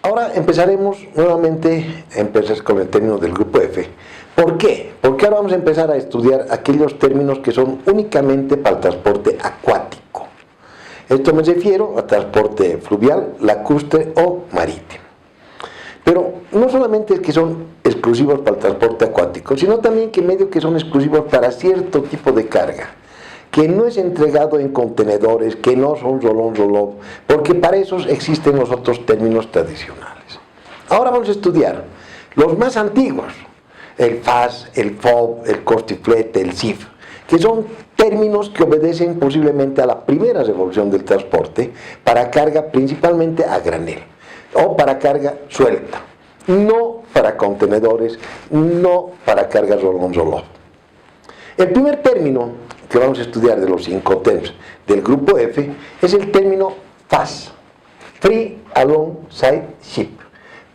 Ahora empezaremos nuevamente con el término del grupo F. ¿Por qué? Porque ahora vamos a empezar a estudiar aquellos términos que son únicamente para el transporte acuático. Esto me refiero a transporte fluvial, lacustre o marítimo. Pero no solamente es que son exclusivos para el transporte acuático, sino también que medio que son exclusivos para cierto tipo de carga, que no es entregado en contenedores, que no son rolón, porque para eso existen los otros términos tradicionales. Ahora vamos a estudiar los más antiguos, el FAS, el FOB, el costiflete, el CIF, que son términos que obedecen posiblemente a la primera revolución del transporte para carga principalmente a granel o para carga suelta, no para contenedores, no para carga rolón. El primer término que vamos a estudiar de los 5 términos del grupo F es el término FAS, Free Alongside Ship,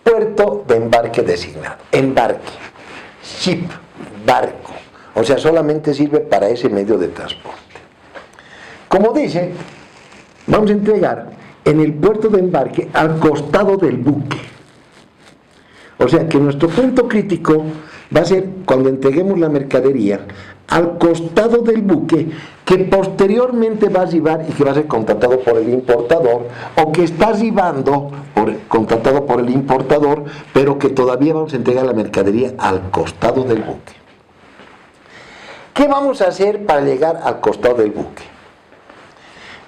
puerto de embarque designado, embarque, ship, barco, o sea, solamente sirve para ese medio de transporte. Como dice, vamos a entregar en el puerto de embarque al costado del buque. O sea que nuestro punto crítico va a ser cuando entreguemos la mercadería al costado del buque, que posteriormente va a arribar y que va a ser contratado por el importador, o que está arribando contratado por el importador, pero que todavía vamos a entregar la mercadería al costado del buque. ¿Qué vamos a hacer para llegar al costado del buque?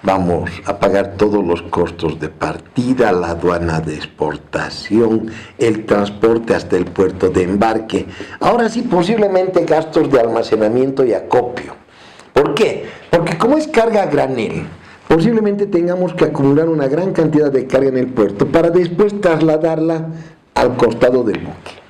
Vamos a pagar todos los costos de partida, la aduana de exportación, el transporte hasta el puerto de embarque. Ahora sí, posiblemente gastos de almacenamiento y acopio. ¿Por qué? Porque como es carga a granel, posiblemente tengamos que acumular una gran cantidad de carga en el puerto para después trasladarla al costado del buque.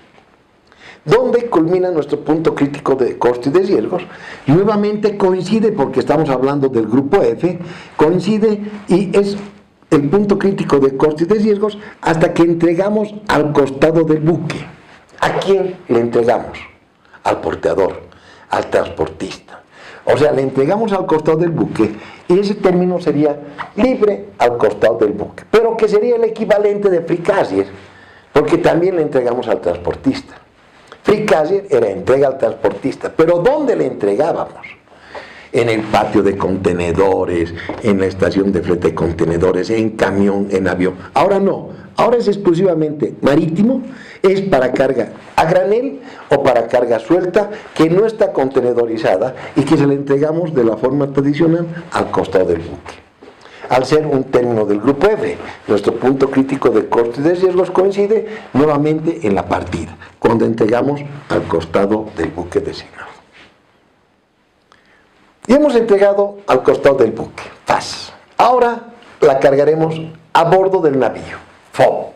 ¿Dónde culmina nuestro punto crítico de costos y de riesgos? Nuevamente coincide, porque estamos hablando del grupo F, coincide y es el punto crítico de costos y de riesgos hasta que entregamos al costado del buque. ¿A quién le entregamos? Al porteador, al transportista. O sea, le entregamos al costado del buque y ese término sería libre al costado del buque, pero que sería el equivalente de free carrier, porque también le entregamos al transportista. Free carrier era entrega al transportista, pero ¿dónde le entregábamos? En el patio de contenedores, en la estación de flete de contenedores, en camión, en avión. Ahora no, ahora es exclusivamente marítimo, es para carga a granel o para carga suelta que no está contenedorizada y que se le entregamos de la forma tradicional al costado del buque. Al ser un término del grupo F, nuestro punto crítico de costos y de riesgos coincide nuevamente en la partida, cuando entregamos al costado del buque designado. Y hemos entregado al costado del buque, FAS. Ahora la cargaremos a bordo del navío, FOB.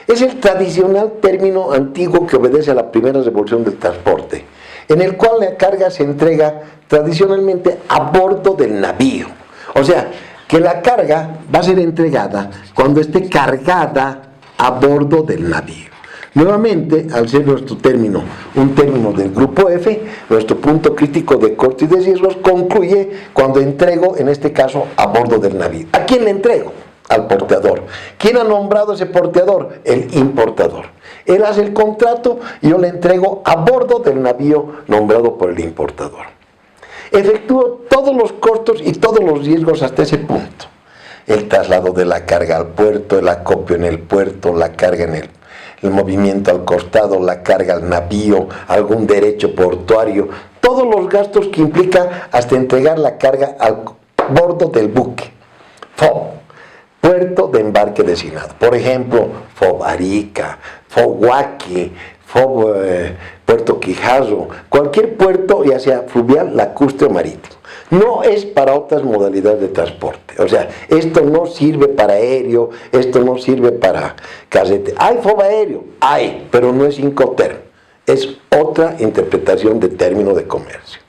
Es el tradicional término antiguo que obedece a la primera revolución del transporte, en el cual la carga se entrega tradicionalmente a bordo del navío. O sea, que la carga va a ser entregada cuando esté cargada a bordo del navío. Nuevamente, al ser nuestro término un término del grupo F, nuestro punto crítico de costos y de riesgos concluye cuando entrego, en este caso, a bordo del navío. ¿A quién le entrego? Al porteador. ¿Quién ha nombrado ese porteador? El importador. Él hace el contrato y yo le entrego a bordo del navío nombrado por el importador. Efectúo todos los costos y todos los riesgos hasta ese punto. El traslado de la carga al puerto, el acopio en el puerto, la carga en el movimiento al costado, la carga al navío, algún derecho portuario, todos los gastos que implica hasta entregar la carga al bordo del buque. FOB, puerto de embarque designado. Por ejemplo, FOB Arica, FOB Huaki, FOB Puerto Quijarro, cualquier puerto, ya sea fluvial, lacustre o marítimo. No es para otras modalidades de transporte. O sea, esto no sirve para aéreo, esto no sirve para carretera. ¿Hay FOB aéreo? Hay, pero no es Incoterm. Es otra interpretación de término de comercio.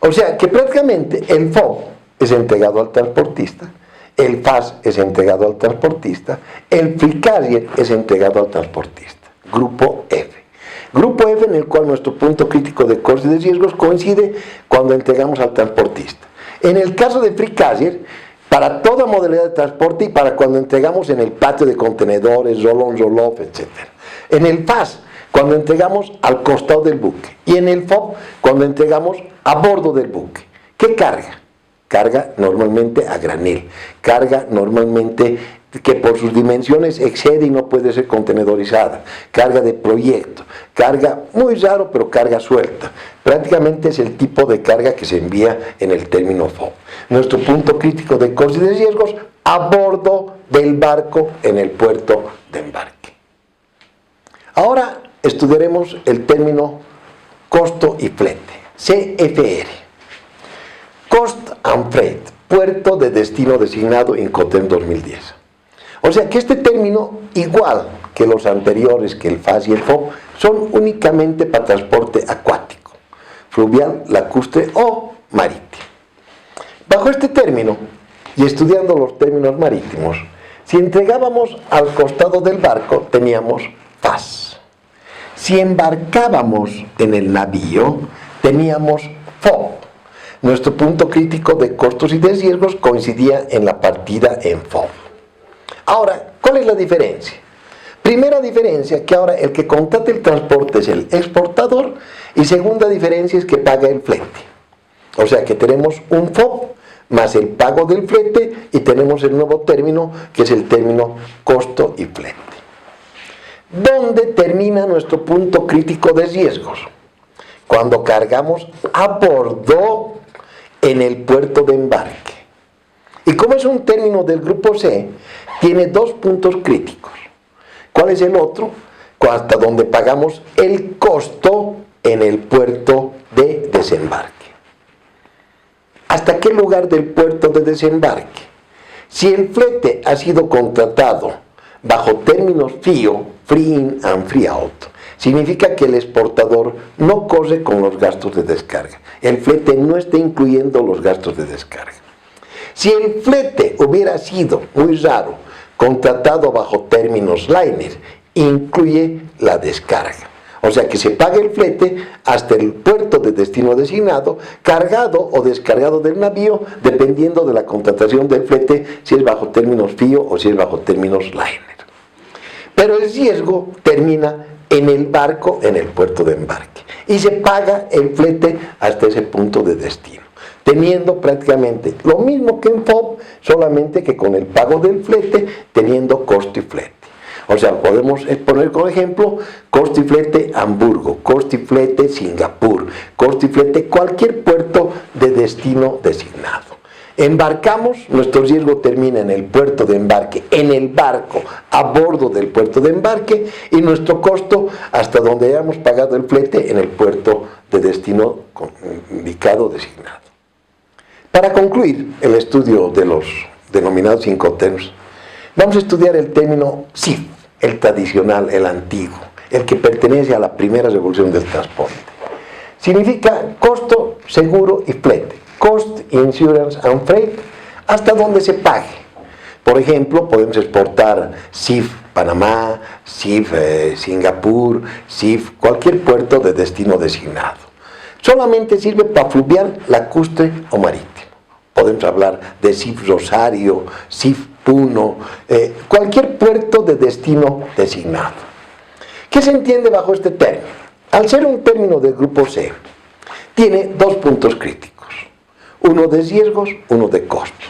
O sea, que prácticamente el FOB es entregado al transportista, el FAS es entregado al transportista, el free carrier es entregado al transportista. Grupo F. Grupo F en el cual nuestro punto crítico de costos y de riesgos coincide cuando entregamos al transportista. En el caso de free carrier, para toda modalidad de transporte y para cuando entregamos en el patio de contenedores, roll-on, roll-off, etc. En el FAS, cuando entregamos al costado del buque. Y en el FOB, cuando entregamos a bordo del buque. ¿Qué carga? Carga normalmente a granel. Carga normalmente que por sus dimensiones excede y no puede ser contenedorizada. Carga de proyecto. Carga muy raro, pero carga suelta. Prácticamente es el tipo de carga que se envía en el término FOB. Nuestro punto crítico de costos y de riesgos a bordo del barco en el puerto de embarque. Ahora estudiaremos el término costo y flete, CFR. Cost and Freight, puerto de destino designado Incoterm 2010. O sea que este término, igual que los anteriores, que el FAS y el FOB, son únicamente para transporte acuático, fluvial, lacustre o marítimo. Bajo este término, y estudiando los términos marítimos, si entregábamos al costado del barco, teníamos FAS. Si embarcábamos en el navío, teníamos FOB. Nuestro punto crítico de costos y de riesgos coincidía en la partida en FOB. Ahora, ¿cuál es la diferencia? Primera diferencia, que ahora el que contrata el transporte es el exportador, y segunda diferencia es que paga el flete. O sea que tenemos un FOB más el pago del flete y tenemos el nuevo término que es el término costo y flete. ¿Dónde termina nuestro punto crítico de riesgos? Cuando cargamos a bordo en el puerto de embarque. Y como es un término del grupo C, tiene dos puntos críticos. ¿Cuál es el otro? Hasta donde pagamos el costo en el puerto de desembarque. ¿Hasta qué lugar del puerto de desembarque? Si el flete ha sido contratado bajo términos FIO, Free In and Free Out, significa que el exportador no corre con los gastos de descarga. El flete no está incluyendo los gastos de descarga. Si el flete hubiera sido, muy raro, contratado bajo términos liner, incluye la descarga. O sea que se paga el flete hasta el puerto de destino designado, cargado o descargado del navío, dependiendo de la contratación del flete, si es bajo términos FIO o si es bajo términos liner. Pero el riesgo termina en el barco, en el puerto de embarque. Y se paga el flete hasta ese punto de destino, teniendo prácticamente lo mismo que en FOB, solamente que con el pago del flete, teniendo costo y flete. O sea, podemos poner como ejemplo costo y flete Hamburgo, costo y flete Singapur, costo y flete cualquier puerto de destino designado. Embarcamos, nuestro riesgo termina en el puerto de embarque, en el barco, a bordo del puerto de embarque, y nuestro costo hasta donde hayamos pagado el flete en el puerto de destino indicado designado. Para concluir el estudio de los denominados Incoterms, vamos a estudiar el término CIF, el tradicional, el antiguo, el que pertenece a la primera revolución del transporte. Significa costo, seguro y flete. Cost, Insurance and Freight, hasta donde se pague. Por ejemplo, podemos exportar CIF Panamá, CIF Singapur, CIF cualquier puerto de destino designado. Solamente sirve para fluvial, lacustre o marítimo. Podemos hablar de CIF Rosario, CIF Puno, cualquier puerto de destino designado. ¿Qué se entiende bajo este término? Al ser un término del grupo C, tiene dos puntos críticos. Uno de riesgos, uno de costos.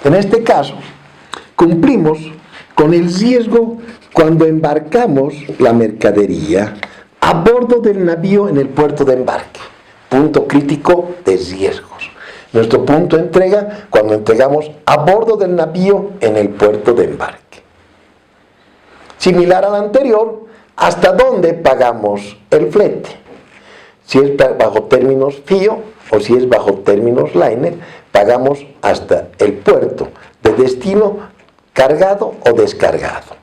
En este caso, cumplimos con el riesgo cuando embarcamos la mercadería a bordo del navío en el puerto de embarque. Punto crítico de riesgos. Nuestro punto de entrega cuando entregamos a bordo del navío en el puerto de embarque. Similar al anterior, ¿hasta dónde pagamos el flete? Si es bajo términos FIO o si es bajo términos liner, pagamos hasta el puerto de destino cargado o descargado.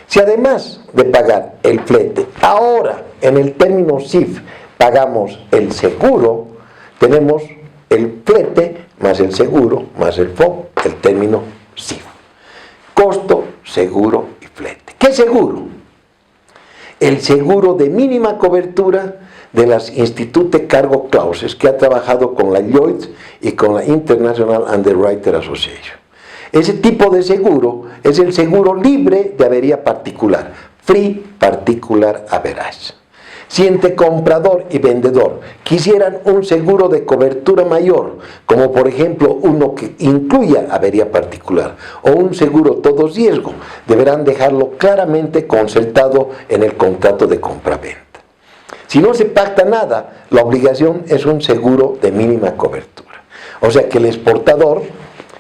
Si además de pagar el flete, ahora en el término CIF pagamos el seguro, tenemos el flete más el seguro más el FOB, el término CIF. Costo, seguro y flete. ¿Qué seguro? El seguro de mínima cobertura de las Institute Cargo Clauses que ha trabajado con la Lloyds y con la International Underwriter Association. Ese tipo de seguro es el seguro libre de avería particular, Free Particular Average. Si entre comprador y vendedor quisieran un seguro de cobertura mayor, como por ejemplo uno que incluya avería particular o un seguro todo riesgo, deberán dejarlo claramente concertado en el contrato de compra-venta. Si no se pacta nada, la obligación es un seguro de mínima cobertura. O sea que el exportador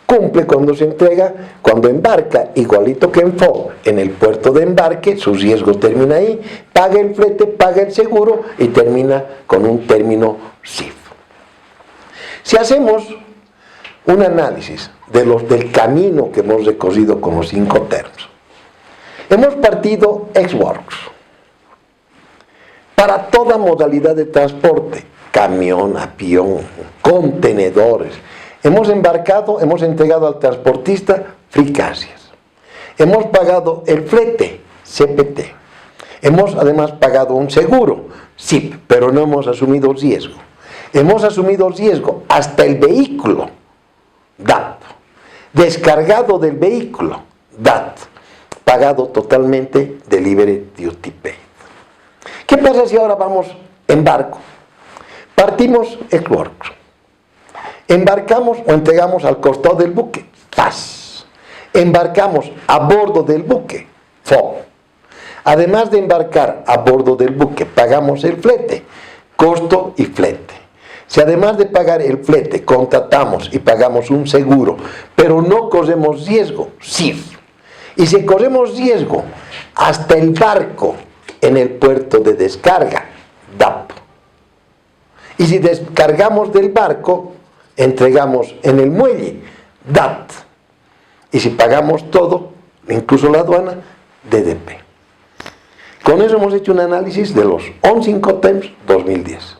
cumple cuando se entrega, cuando embarca, igualito que en FOB, en el puerto de embarque, su riesgo termina ahí, paga el flete, paga el seguro y termina con un término SIF. Si hacemos un análisis del camino que hemos recorrido con los 5 términos, hemos partido ex-works para toda modalidad de transporte, camión, avión, contenedores. Hemos embarcado, hemos entregado al transportista free carriers. Hemos pagado el flete, CPT. Hemos además pagado un seguro, SIP, pero no hemos asumido riesgo. Hemos asumido riesgo hasta el vehículo, DAT. Descargado del vehículo, DAT. Pagado totalmente Delivery Duty Paid. ¿Qué pasa si ahora vamos en barco? Partimos ex-works. Embarcamos o entregamos al costado del buque, FAS. Embarcamos a bordo del buque, FOB. Además de embarcar a bordo del buque, pagamos el flete, costo y flete. Si además de pagar el flete, contratamos y pagamos un seguro, pero no corremos riesgo, SIF. Y si corremos riesgo hasta el barco en el puerto de descarga, DAP. Y si descargamos del barco, entregamos en el muelle, DAT. Y si pagamos todo, incluso la aduana, DDP. Con eso hemos hecho un análisis de los ON 5 TEMS 2010.